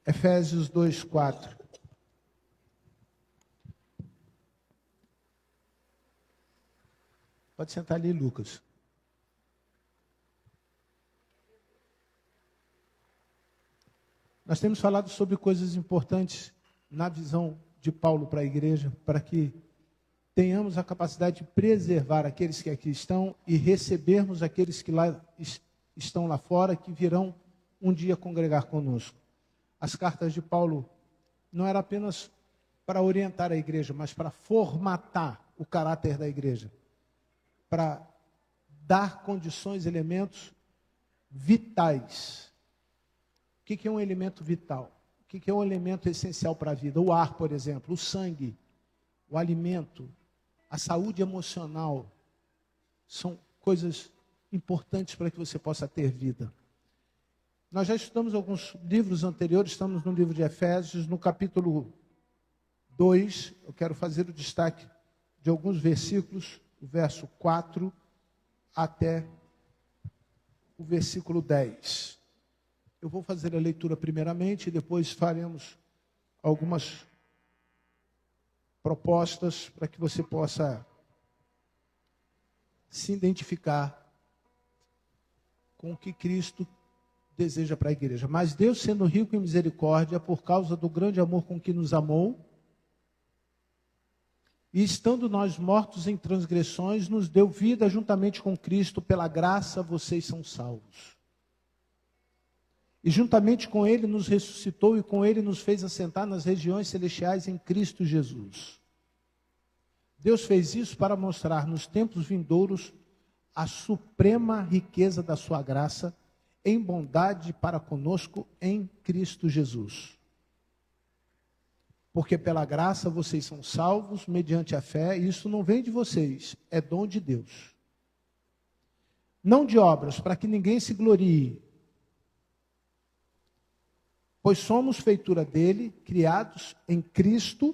Efésios 2:4. Pode sentar ali, Lucas. Nós temos falado sobre coisas importantes na visão de Paulo para a igreja, para que tenhamos a capacidade de preservar aqueles que aqui estão e recebermos aqueles que estão lá fora, que virão um dia congregar conosco. As cartas de Paulo não eram apenas para orientar a igreja, mas para formatar o caráter da igreja, para dar condições, elementos vitais. O que é um elemento vital? O que é um elemento essencial para a vida? O ar, por exemplo, o sangue, o alimento, a saúde emocional, são coisas importantes para que você possa ter vida. Nós já estudamos alguns livros anteriores, estamos no livro de Efésios, no capítulo 2, eu quero fazer o destaque de alguns versículos, o verso 4 até o versículo 10. Eu vou fazer a leitura primeiramente e depois faremos algumas propostas para que você possa se identificar com o que Cristo deseja para a igreja. Mas Deus, sendo rico em misericórdia, por causa do grande amor com que nos amou, e estando nós mortos em transgressões, nos deu vida juntamente com Cristo, pela graça vocês são salvos. E juntamente com Ele nos ressuscitou e com Ele nos fez assentar nas regiões celestiais em Cristo Jesus. Deus fez isso para mostrar nos tempos vindouros a suprema riqueza da sua graça em bondade para conosco em Cristo Jesus. Porque pela graça vocês são salvos mediante a fé, e isso não vem de vocês, é dom de Deus. Não de obras, para que ninguém se glorie. Pois somos feitura dele, criados em Cristo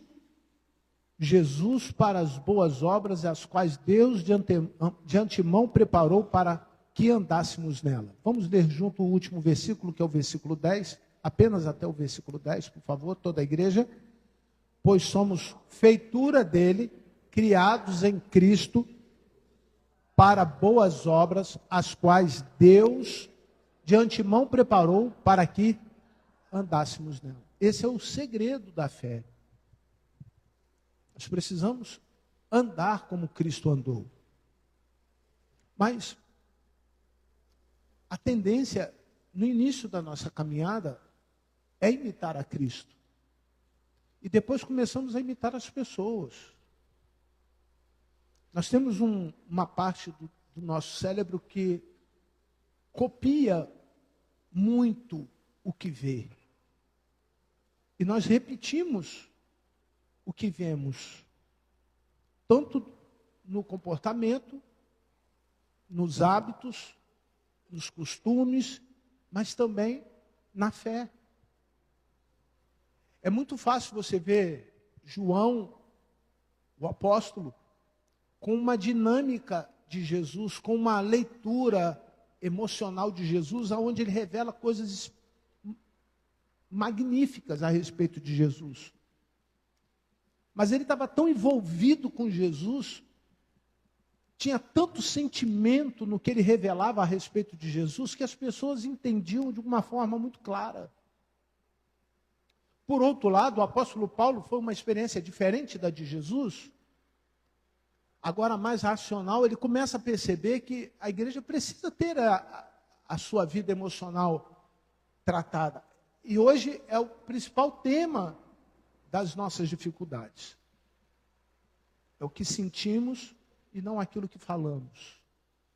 Jesus para as boas obras, as quais Deus de antemão preparou para que andássemos nela. Vamos ler junto o último versículo, que é o versículo 10, apenas até o versículo 10, por favor, toda a igreja. Pois somos feitura dele, criados em Cristo para boas obras, as quais Deus de antemão preparou para que andássemos nela. Esse é o segredo da fé. Nós precisamos andar como Cristo andou. Mas a tendência no início da nossa caminhada é imitar a Cristo. E depois começamos a imitar as pessoas. Nós temos uma parte do nosso cérebro que copia muito o que vê. E nós repetimos o que vemos, tanto no comportamento, nos hábitos, nos costumes, mas também na fé. É muito fácil você ver João, o apóstolo, com uma dinâmica de Jesus, com uma leitura emocional de Jesus, onde ele revela coisas magníficas a respeito de Jesus. Mas ele estava tão envolvido com Jesus, tinha tanto sentimento no que ele revelava a respeito de Jesus, que as pessoas entendiam de uma forma muito clara. Por outro lado, o apóstolo Paulo foi uma experiência diferente da de Jesus. Agora, mais racional, ele começa a perceber que a igreja precisa ter a sua vida emocional tratada. E hoje é o principal tema das nossas dificuldades. É o que sentimos e não aquilo que falamos.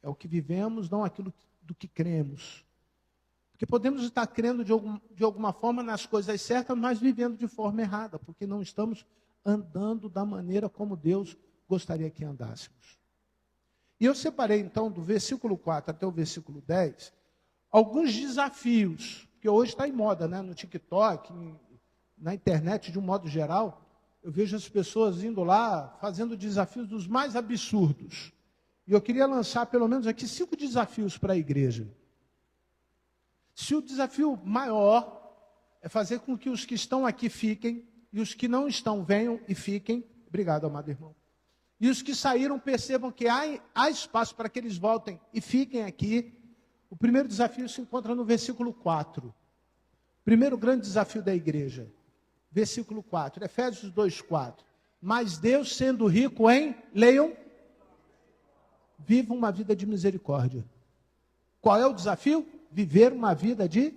É o que vivemos, não aquilo do que cremos. Porque podemos estar crendo de alguma forma nas coisas certas, mas vivendo de forma errada, porque não estamos andando da maneira como Deus gostaria que andássemos. E eu separei então do versículo 4 até o versículo 10, alguns desafios, que hoje está em moda, né? No TikTok, na internet de um modo geral, eu vejo as pessoas indo lá, fazendo desafios dos mais absurdos. E eu queria lançar pelo menos aqui 5 desafios para a igreja. Se o desafio maior é fazer com que os que estão aqui fiquem, e os que não estão venham e fiquem. Obrigado, amado irmão. E os que saíram percebam que há espaço para que eles voltem e fiquem aqui. O primeiro desafio se encontra no versículo 4. Primeiro grande desafio da igreja. Versículo 4, Efésios 2:4. Mas Deus, sendo rico em, leiam, viva uma vida de misericórdia. Qual é o desafio? Viver uma vida de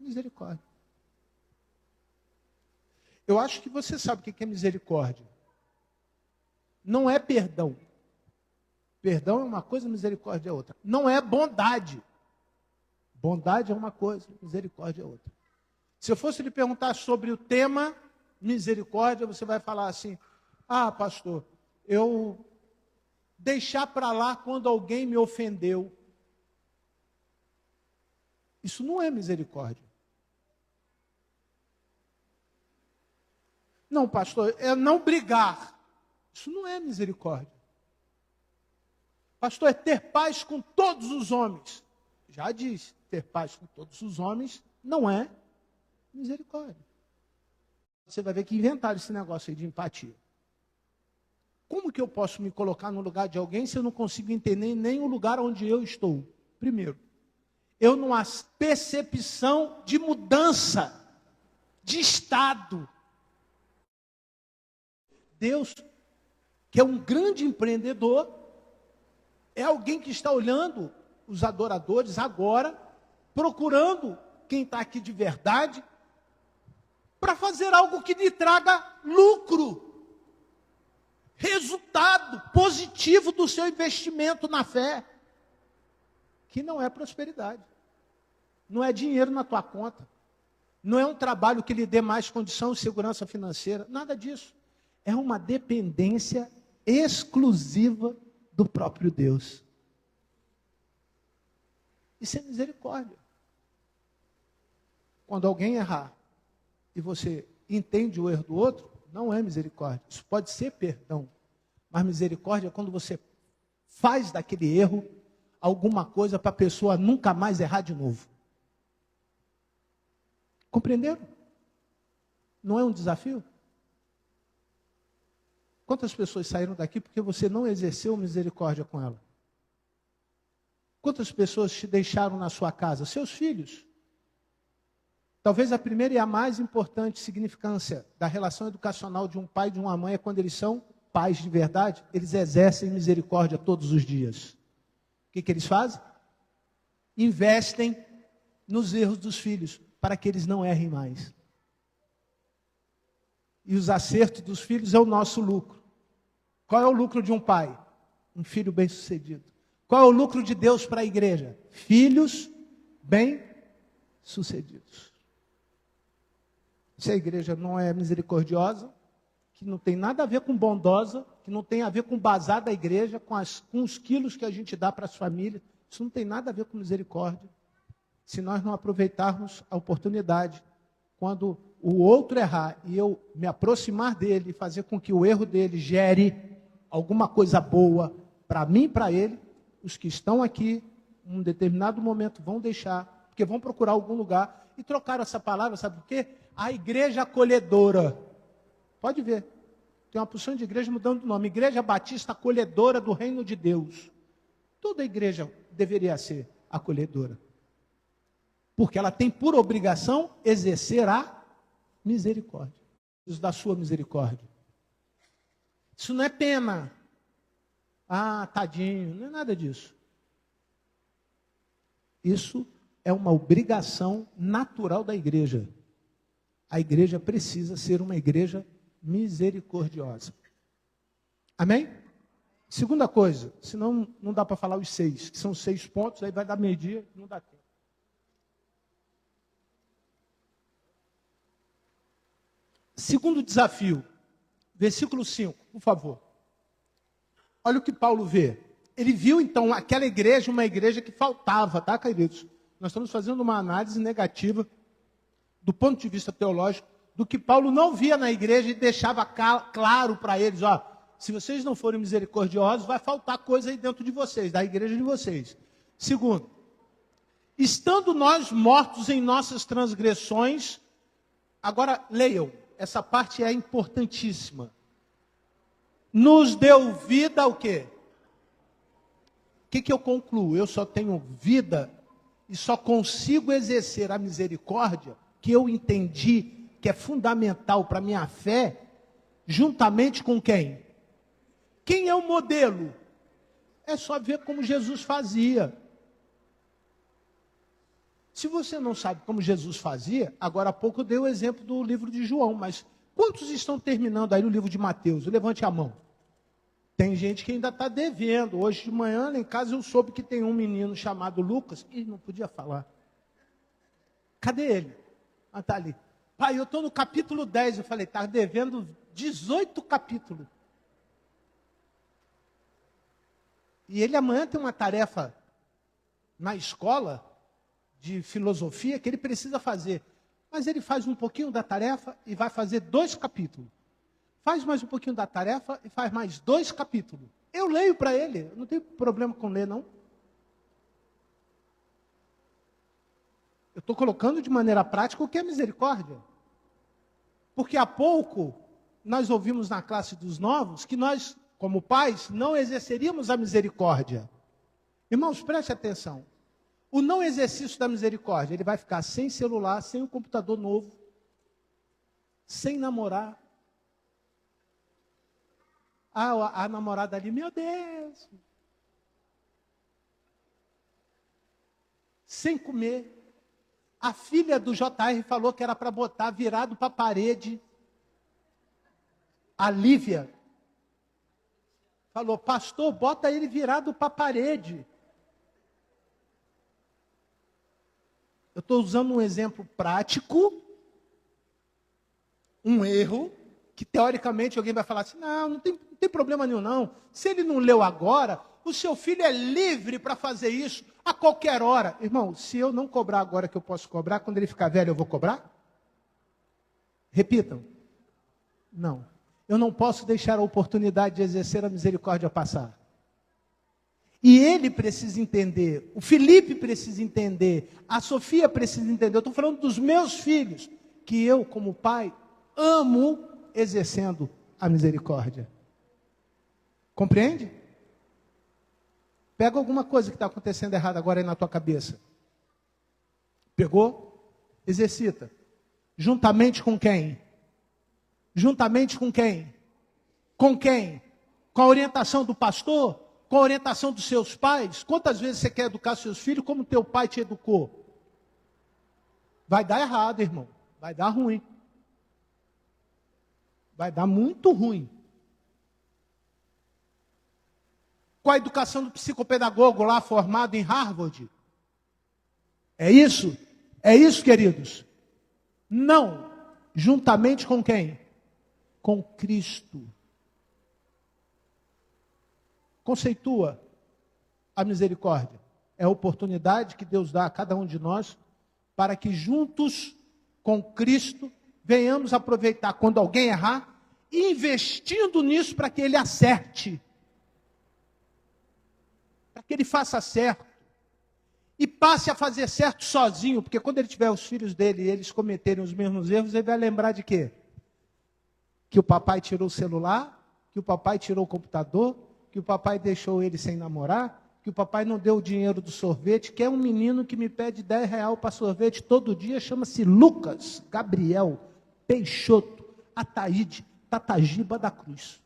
misericórdia. Eu acho que você sabe o que é misericórdia. Não é perdão. Perdão é uma coisa, misericórdia é outra. Não é bondade. Bondade é uma coisa, misericórdia é outra. Se eu fosse lhe perguntar sobre o tema misericórdia, você vai falar assim: ah, pastor, eu deixar para lá quando alguém me ofendeu. Isso não é misericórdia. Não, pastor, é não brigar. Isso não é misericórdia. Pastor, é ter paz com todos os homens. Já diz, ter paz com todos os homens não é misericórdia. Você vai ver que inventaram esse negócio aí de empatia. Como que eu posso me colocar no lugar de alguém se eu não consigo entender nem o lugar onde eu estou? Primeiro, eu não há percepção de mudança de estado. Deus, que é um grande empreendedor, é alguém que está olhando os adoradores agora, procurando quem está aqui de verdade, para fazer algo que lhe traga lucro, resultado positivo do seu investimento na fé, que não é prosperidade, não é dinheiro na tua conta, não é um trabalho que lhe dê mais condição e segurança financeira, nada disso. É uma dependência exclusiva do próprio Deus. Isso é misericórdia. Quando alguém errar e você entende o erro do outro, não é misericórdia. Isso pode ser perdão. Mas misericórdia é quando você faz daquele erro alguma coisa para a pessoa nunca mais errar de novo. Compreenderam? Não é um desafio? Quantas pessoas saíram daqui porque você não exerceu misericórdia com ela? Quantas pessoas te deixaram na sua casa? Seus filhos. Talvez a primeira e a mais importante significância da relação educacional de um pai e de uma mãe é quando eles são pais de verdade, eles exercem misericórdia todos os dias. O que eles fazem? Investem nos erros dos filhos, para que eles não errem mais. E os acertos dos filhos é o nosso lucro. Qual é o lucro de um pai? Um filho bem-sucedido. Qual é o lucro de Deus para a igreja? Filhos bem-sucedidos. Se a igreja não é misericordiosa, que não tem nada a ver com bondosa, que não tem a ver com o bazar da igreja, com os quilos que a gente dá para as famílias, isso não tem nada a ver com misericórdia. Se nós não aproveitarmos a oportunidade, quando o outro errar e eu me aproximar dele e fazer com que o erro dele gere alguma coisa boa para mim e para ele, os que estão aqui, em um determinado momento, vão deixar, porque vão procurar algum lugar e trocaram essa palavra, sabe por quê? A igreja acolhedora. Pode ver. Tem uma porção de igreja mudando de nome. Igreja Batista Acolhedora do Reino de Deus. Toda igreja deveria ser acolhedora. Porque ela tem por obrigação exercer a misericórdia. Isso da sua misericórdia. Isso não é pena. Ah, tadinho. Não é nada disso. Isso é uma obrigação natural da igreja. A igreja precisa ser uma igreja misericordiosa. Amém? Segunda coisa, senão não dá para falar os 6, que são 6 pontos, aí vai dar meio-dia, não dá tempo. Segundo desafio, versículo 5, por favor. Olha o que Paulo vê. Ele viu, então, aquela igreja, uma igreja que faltava, tá, queridos? Nós estamos fazendo uma análise negativa, do ponto de vista teológico, do que Paulo não via na igreja e deixava claro para eles, ó, se vocês não forem misericordiosos, vai faltar coisa aí dentro de vocês, da igreja de vocês. Segundo, estando nós mortos em nossas transgressões Agora, leiam. Essa parte é importantíssima. Nos deu vida o quê? O que eu concluo? Eu só tenho vida e só consigo exercer a misericórdia que eu entendi que é fundamental para a minha fé, juntamente com quem? Quem é o modelo? É só ver como Jesus fazia. Se você não sabe como Jesus fazia, agora há pouco eu dei o exemplo do livro de João, mas quantos estão terminando aí no livro de Mateus? Levante a mão. Tem gente que ainda está devendo. Hoje de manhã, lá em casa, eu soube que tem um menino chamado Lucas. Ih, não podia falar. Cadê ele? Ah, está ali. Pai, eu estou no capítulo 10. Eu falei, está devendo 18 capítulos. E ele amanhã tem uma tarefa na escola de filosofia que ele precisa fazer. Mas ele faz um pouquinho da tarefa e vai fazer 2 capítulos. Faz mais um pouquinho da tarefa e faz mais 2 capítulos. Eu leio para ele, não tem problema com ler, não. Eu estou colocando de maneira prática o que é misericórdia. Porque há pouco, nós ouvimos na classe dos novos que nós, como pais, não exerceríamos a misericórdia. Irmãos, preste atenção. O não exercício da misericórdia, ele vai ficar sem celular, sem um computador novo, sem namorar. Ah, a namorada ali, meu Deus. Sem comer. A filha do JR falou que era para botar virado para a parede. A Lívia falou, pastor, bota ele virado para a parede. Eu estou usando um exemplo prático, um erro, que teoricamente alguém vai falar assim, não tem problema nenhum não. Se ele não leu agora, o seu filho é livre para fazer isso a qualquer hora. Irmão, se eu não cobrar agora que eu posso cobrar, quando ele ficar velho eu vou cobrar? Repitam. Não. Eu não posso deixar a oportunidade de exercer a misericórdia passar. E ele precisa entender, o Felipe precisa entender, a Sofia precisa entender. Eu estou falando dos meus filhos, que eu, como pai, amo exercendo a misericórdia. Compreende? Pega alguma coisa que está acontecendo errado agora aí na tua cabeça. Pegou? Exercita. Juntamente com quem? Juntamente com quem? Com quem? Com a orientação do pastor? Com a orientação dos seus pais? Quantas vezes você quer educar seus filhos como teu pai te educou? Vai dar errado, irmão. Vai dar ruim. Vai dar muito ruim. Com a educação do psicopedagogo lá formado em Harvard? É isso? É isso, queridos? Não. Juntamente com quem? Com Cristo. Conceitua a misericórdia. É a oportunidade que Deus dá a cada um de nós para que juntos com Cristo venhamos aproveitar quando alguém errar, investindo nisso para que ele acerte. Para que ele faça certo. E passe a fazer certo sozinho, porque quando ele tiver os filhos dele e eles cometerem os mesmos erros, ele vai lembrar de quê? Que o papai tirou o celular, que o papai tirou o computador, que o papai deixou ele sem namorar, que o papai não deu o dinheiro do sorvete, que é um menino que me pede R$10 para sorvete todo dia, chama-se Lucas, Gabriel, Peixoto, Ataíde, Tatagiba da Cruz.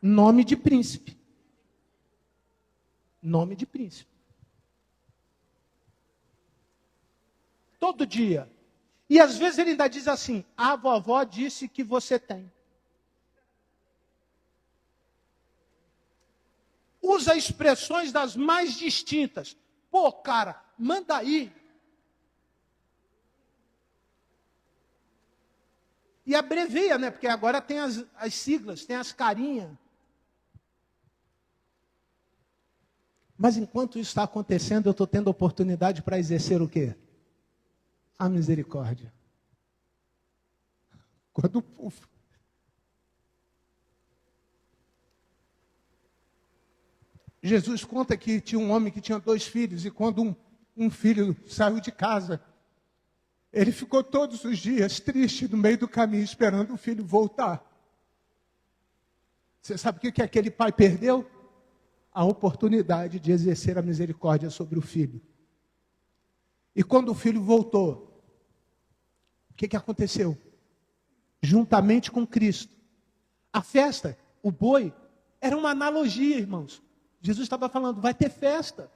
Nome de príncipe. Nome de príncipe. Todo dia. E às vezes ele ainda diz assim, a vovó disse que você tem. Usa expressões das mais distintas. Pô, cara, manda aí. E abrevia, né? Porque agora tem as siglas, tem as carinhas. Mas enquanto isso está acontecendo, eu estou tendo oportunidade para exercer o quê? A misericórdia. Quando Jesus conta que tinha um homem que tinha 2 filhos, e quando um filho saiu de casa, Ele ficou todos os dias triste no meio do caminho, esperando o filho voltar. Você sabe o que aquele pai perdeu? A oportunidade de exercer a misericórdia sobre o filho. E quando o filho voltou, o que aconteceu? Juntamente com Cristo. A festa, o boi, era uma analogia, irmãos. Jesus estava falando, vai ter festa.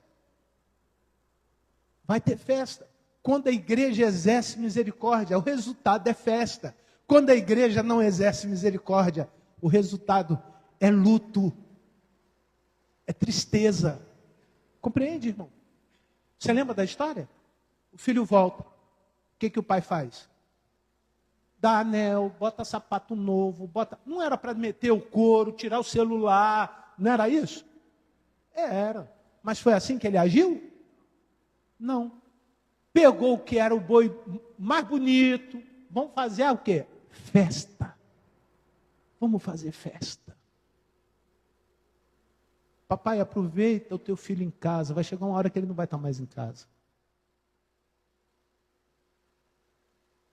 Vai ter festa. Quando a igreja exerce misericórdia, o resultado é festa. Quando a igreja não exerce misericórdia, o resultado é luto. É tristeza. Compreende, irmão? Você lembra da história? O filho volta. O que o pai faz? Dá anel, bota sapato novo, bota... Não era para meter o couro, tirar o celular. Não era isso? Era. Mas foi assim que ele agiu? Não. Pegou o que era o boi mais bonito. Vamos fazer o quê? Festa. Vamos fazer festa. Papai, aproveita o teu filho em casa. Vai chegar uma hora que ele não vai estar mais em casa.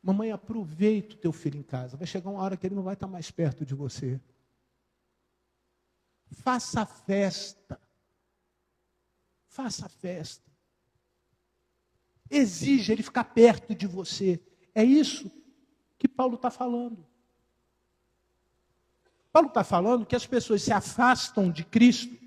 Mamãe, aproveita o teu filho em casa. Vai chegar uma hora que ele não vai estar mais perto de você. Faça festa. Faça festa. Exija ele ficar perto de você. É isso que Paulo está falando. Paulo está falando que as pessoas se afastam de Cristo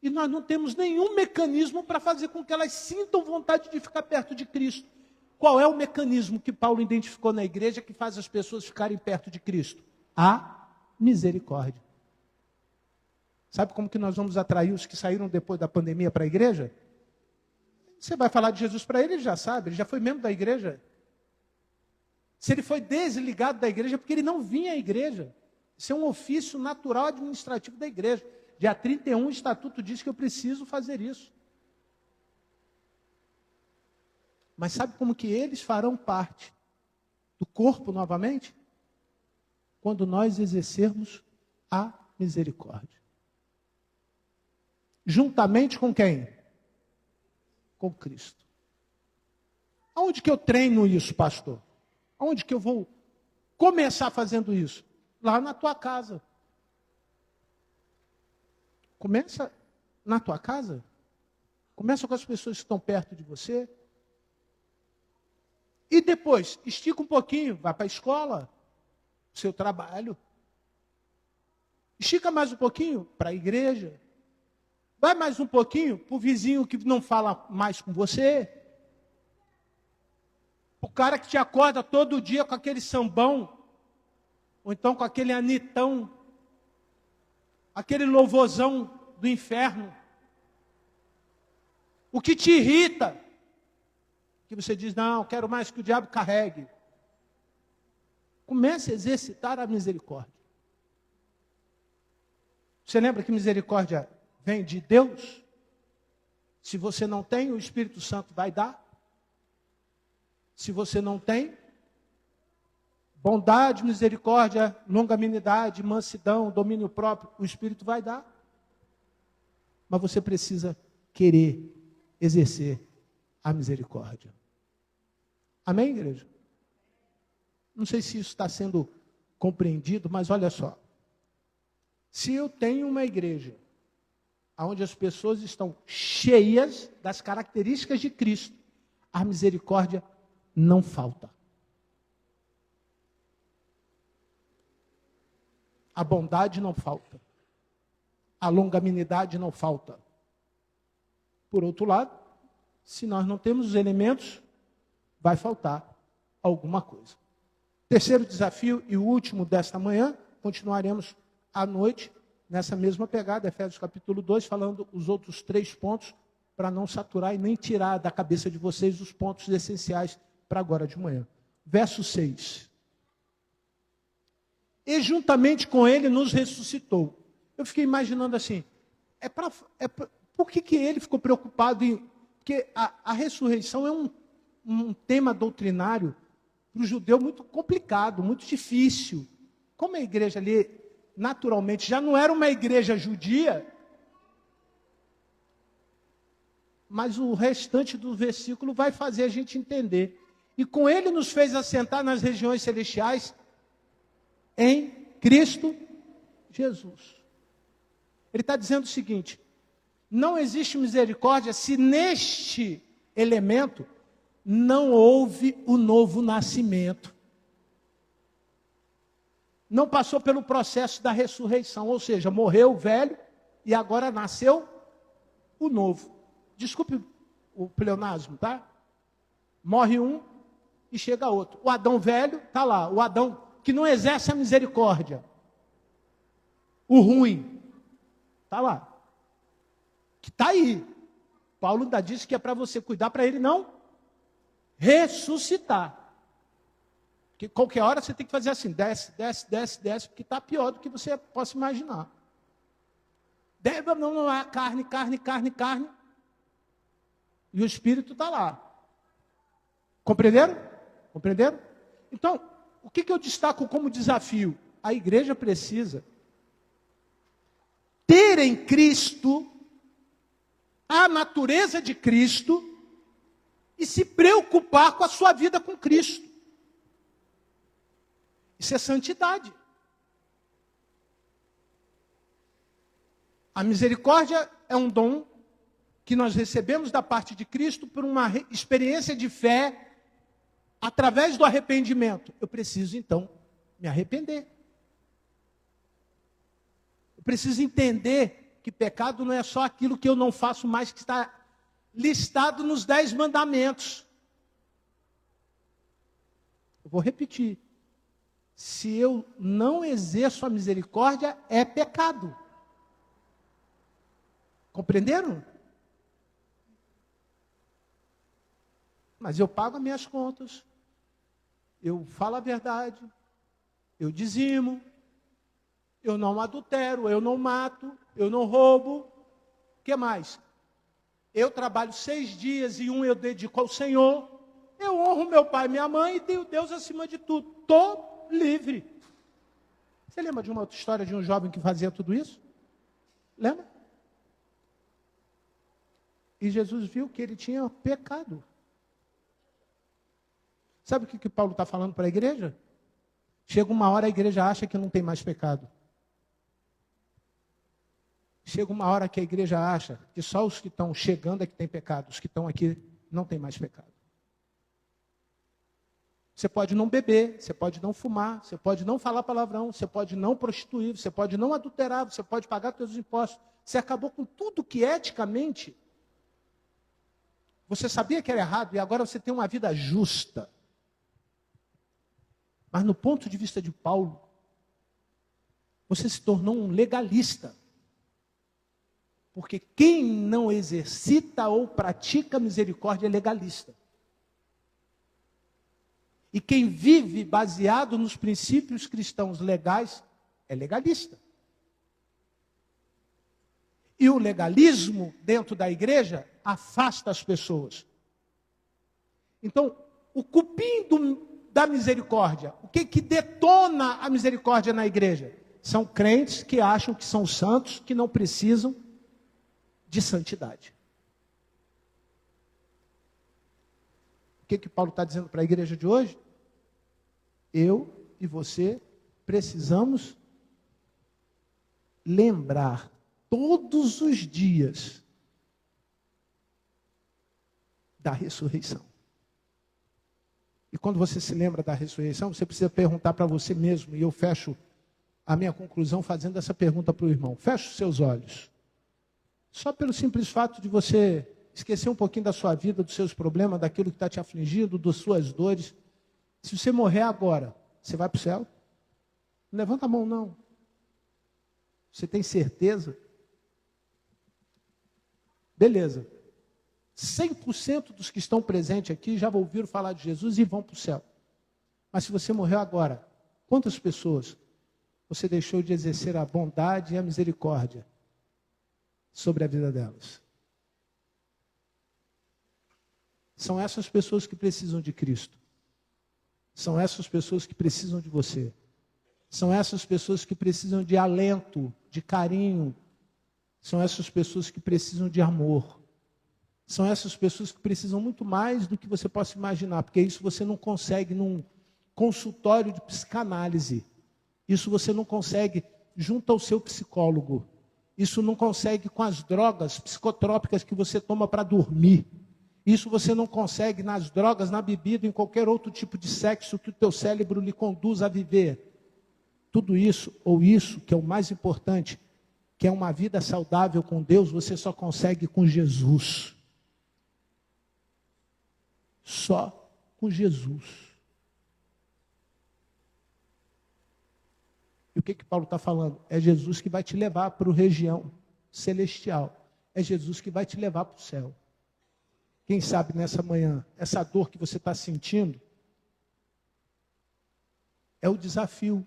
e nós não temos nenhum mecanismo para fazer com que elas sintam vontade de ficar perto de Cristo. Qual é o mecanismo que Paulo identificou na igreja que faz as pessoas ficarem perto de Cristo? A misericórdia. Sabe como que nós vamos atrair os que saíram depois da pandemia para a igreja? Você vai falar de Jesus para ele, ele já sabe, ele já foi membro da igreja. Se ele foi desligado da igreja, é porque ele não vinha à igreja. Isso é um ofício natural administrativo da igreja. Dia 31, o estatuto diz que eu preciso fazer isso. Mas sabe como que eles farão parte do corpo novamente? Quando nós exercermos a misericórdia. Juntamente com quem? Com Cristo. Aonde que eu treino isso, pastor? Aonde que eu vou começar fazendo isso? Lá na tua casa. Começa na tua casa. Começa com as pessoas que estão perto de você. E depois, estica um pouquinho, vai para a escola, seu trabalho. Estica mais um pouquinho para a igreja. Vai mais um pouquinho para o vizinho que não fala mais com você. O cara que te acorda todo dia com aquele sambão. Ou então com aquele anitão. Aquele louvorzão do inferno. O que te irrita. Que você diz, não, quero mais que o diabo carregue. Comece a exercitar a misericórdia. Você lembra que misericórdia vem de Deus? Se você não tem, o Espírito Santo vai dar. Se você não tem, bondade, misericórdia, longanimidade, mansidão, domínio próprio, o Espírito vai dar. Mas você precisa querer exercer a misericórdia. Amém, igreja? Não sei se isso está sendo compreendido, mas olha só. Se eu tenho uma igreja onde as pessoas estão cheias das características de Cristo, a misericórdia não falta. A bondade não falta. A longanimidade não falta. Por outro lado, se nós não temos os elementos, vai faltar alguma coisa. Terceiro desafio e o último desta manhã, continuaremos à noite nessa mesma pegada, Efésios capítulo 2, falando os outros 3 pontos, para não saturar e nem tirar da cabeça de vocês os pontos essenciais para agora de manhã. Verso 6. E juntamente com ele nos ressuscitou. Eu fiquei imaginando assim, por que ele ficou preocupado em... Porque a ressurreição é um tema doutrinário para o judeu muito complicado, muito difícil. Como a igreja ali, naturalmente, já não era uma igreja judia, mas o restante do versículo vai fazer a gente entender. e com ele nos fez assentar nas regiões celestiais em Cristo Jesus. Ele está dizendo o seguinte: não existe misericórdia se neste elemento não houve o novo nascimento. Não passou pelo processo da ressurreição, ou seja, morreu o velho e agora nasceu o novo. Desculpe o pleonasmo, tá? Morre um e chega outro. O Adão velho está lá, o Adão que não exerce a misericórdia. O ruim está lá. Que está aí. Paulo ainda disse que é para você cuidar para ele não ressuscitar. Porque qualquer hora você tem que fazer assim, desce, desce, desce, desce, porque está pior do que você possa imaginar. Deve não há carne, carne, carne, carne. E o Espírito está lá. Compreenderam? Compreenderam? Então, o que eu destaco como desafio? A igreja precisa ter em Cristo a natureza de Cristo e se preocupar com a sua vida com Cristo. Isso é santidade. A misericórdia é um dom que nós recebemos da parte de Cristo por uma experiência de fé através do arrependimento. Eu preciso, então, me arrepender. Eu preciso entender que pecado não é só aquilo que eu não faço mais, que está listado nos 10 mandamentos. Eu vou repetir. Se eu não exerço a misericórdia, é pecado. Compreenderam? Mas eu pago as minhas contas, eu falo a verdade, eu dizimo, eu não adultero, eu não mato, eu não roubo. O que mais? Eu trabalho 6 dias e um eu dedico ao Senhor. Eu honro meu pai e minha mãe e tenho Deus acima de tudo. Estou livre. Você lembra de uma outra história de um jovem que fazia tudo isso? Lembra? E Jesus viu que ele tinha pecado. Sabe o que Paulo está falando para a igreja? Chega uma hora a igreja acha que não tem mais pecado. Chega uma hora que a igreja acha que só os que estão chegando é que tem pecado. Os que estão aqui não tem mais pecado. Você pode não beber, você pode não fumar, você pode não falar palavrão, você pode não prostituir, você pode não adulterar, você pode pagar seus impostos. Você acabou com tudo que eticamente você sabia que era errado e agora você tem uma vida justa. Mas no ponto de vista de Paulo, você se tornou um legalista. Porque quem não exercita ou pratica misericórdia é legalista. E quem vive baseado nos princípios cristãos legais é legalista. E o legalismo dentro da igreja afasta as pessoas. Então, o cupim da misericórdia, o que detona a misericórdia na igreja? São crentes que acham que são santos, que não precisam de santidade. O que Paulo está dizendo para a igreja de hoje? Eu e você precisamos lembrar todos os dias da ressurreição. E quando você se lembra da ressurreição, você precisa perguntar para você mesmo, e eu fecho a minha conclusão fazendo essa pergunta para o irmão. Feche os seus olhos. Só pelo simples fato de você esquecer um pouquinho da sua vida, dos seus problemas, daquilo que está te afligindo, das suas dores. Se você morrer agora, você vai para o céu? Não levanta a mão, não. Você tem certeza? Beleza. 100% dos que estão presentes aqui já ouviram falar de Jesus e vão para o céu. Mas se você morreu agora, quantas pessoas você deixou de exercer a bondade e a misericórdia sobre a vida delas? São essas pessoas que precisam de Cristo. São essas pessoas que precisam de você. São essas pessoas que precisam de alento, de carinho. São essas pessoas que precisam de amor. São essas pessoas que precisam muito mais do que você possa imaginar, porque isso você não consegue num consultório de psicanálise. Isso você não consegue junto ao seu psicólogo. Isso não consegue com as drogas psicotrópicas que você toma para dormir. Isso você não consegue nas drogas, na bebida, em qualquer outro tipo de sexo que o teu cérebro lhe conduz a viver. Tudo isso, ou isso, que é o mais importante, que é uma vida saudável com Deus, você só consegue com Jesus. Só com Jesus. E o que Paulo está falando? É Jesus que vai te levar para a região celestial. É Jesus que vai te levar para o céu. Quem sabe nessa manhã, essa dor que você está sentindo, é o desafio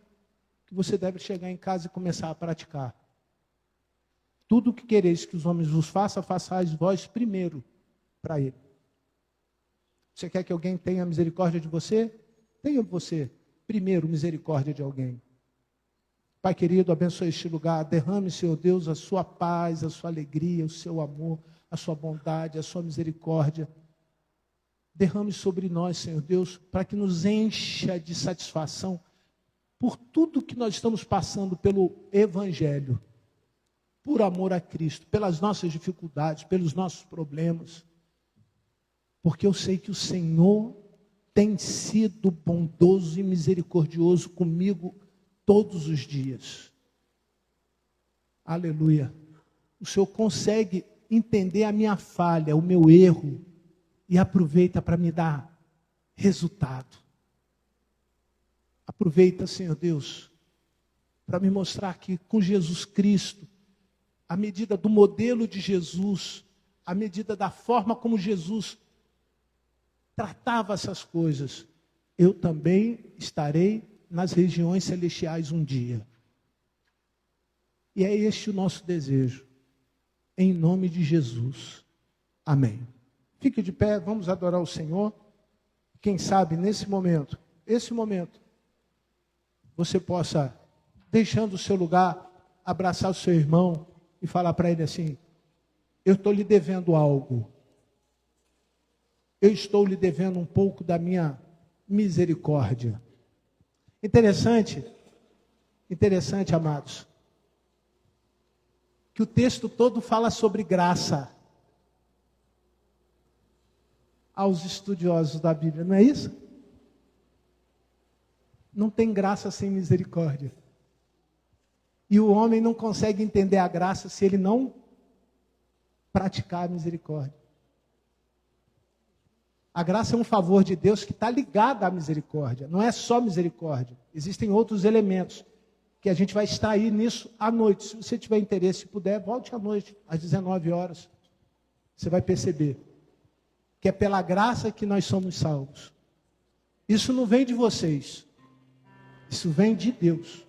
que você deve chegar em casa e começar a praticar. Tudo o que quereis que os homens vos façam, façais vós primeiro para ele. Você quer que alguém tenha misericórdia de você? Tenha você primeiro misericórdia de alguém. Pai querido, abençoe este lugar. Derrame, Senhor Deus, a sua paz, a sua alegria, o seu amor, a sua bondade, a sua misericórdia. Derrame sobre nós, Senhor Deus, para que nos encha de satisfação por tudo que nós estamos passando pelo Evangelho, por amor a Cristo, pelas nossas dificuldades, pelos nossos problemas. Porque eu sei que o Senhor tem sido bondoso e misericordioso comigo todos os dias. Aleluia. O Senhor consegue entender a minha falha, o meu erro, e aproveita para me dar resultado. Aproveita, Senhor Deus, para me mostrar que com Jesus Cristo, à medida do modelo de Jesus, à medida da forma como Jesus tratava essas coisas, eu também estarei nas regiões celestiais um dia. E é este o nosso desejo. Em nome de Jesus. Amém. Fique de pé, vamos adorar o Senhor. Quem sabe nesse momento, você possa, deixando o seu lugar, abraçar o seu irmão e falar para ele assim: eu estou lhe devendo algo. Eu estou lhe devendo um pouco da minha misericórdia. Interessante, amados, que o texto todo fala sobre graça. Aos estudiosos da Bíblia, não é isso? Não tem graça sem misericórdia. E o homem não consegue entender a graça se ele não praticar a misericórdia. A graça é um favor de Deus que está ligado à misericórdia. Não é só misericórdia. Existem outros elementos que a gente vai extrair nisso à noite. Se você tiver interesse, se puder, volte à noite, às 19 horas. Você vai perceber que é pela graça que nós somos salvos. Isso não vem de vocês. Isso vem de Deus.